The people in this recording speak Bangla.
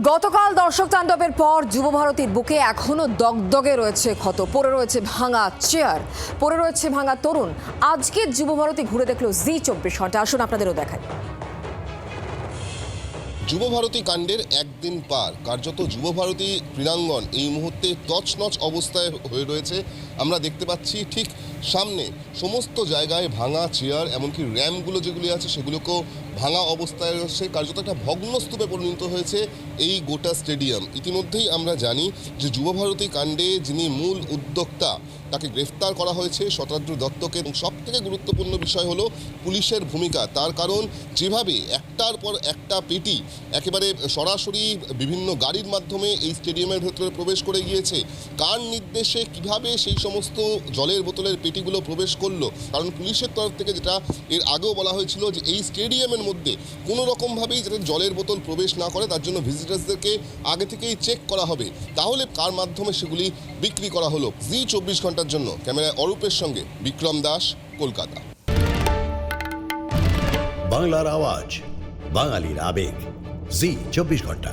গতকাল দর্শক তাণ্ডবের পর যুবভারতীর বুকে এখনো দগদগে রয়েছে ক্ষত, পড়ে রয়েছে ভাঙা চেয়ার, পড়ে রয়েছে ভাঙা তরুণ। আজকে যুবভারতী ঘুরে দেখলো জি24 ঘন্টা। আসুন আপনাদেরও দেখাই। যুবভারতী কাণ্ডের একদিন পার, কার্যত যুবভারতী ক্রীড়াঙ্গন এই মুহূর্তে তছনছ অবস্থায় হয়ে রয়েছে। আমরা দেখতে পাচ্ছি ঠিক সামনে সমস্ত জায়গায় ভাঙা চেয়ার, এমনকি র্যাম্পগুলো যেগুলি আছে সেগুলোকেও ভাঙা অবস্থায় রয়েছে। কার্যত একটা ভগ্নস্তূপে পরিণত হয়েছে এই গোটা স্টেডিয়াম। ইতিমধ্যেই আমরা জানি যে যুবভারতী কাণ্ডে যিনি মূল উদ্যোক্তা তাকে গ্রেফতার করা হয়েছে, শতাদ্রু দত্তকে। এবং সবথেকে গুরুত্বপূর্ণ বিষয় হলো পুলিশের ভূমিকা। তার কারণ যেভাবে একটার পর একটা পেটি একেবারে সরাসরি বিভিন্ন গাড়ির মাধ্যমে এই স্টেডিয়ামের ভেতরে প্রবেশ করে গিয়েছে, কার নির্দেশে কিভাবে সেই সমস্ত জলের বোতলের পেটিগুলো প্রবেশ করলো। কারণ পুলিশের তরফ থেকে যেটা এর আগেও বলা হয়েছিল যে এই স্টেডিয়ামের মধ্যে কোনো রকমভাবেই যাতে জলের বোতল প্রবেশ না করে তার জন্য ভিজিটার্সদেরকে আগে থেকেই চেক করা হবে। তাহলে কার মাধ্যমে সেগুলি বিক্রি করা হলো। জি24 ঘন্টার জন্য ক্যামেরায় অরূপের সঙ্গে বিক্রম দাস, কলকাতা। বাংলার আওয়াজ, বাঙালির আবেগ, জি24 ঘন্টা।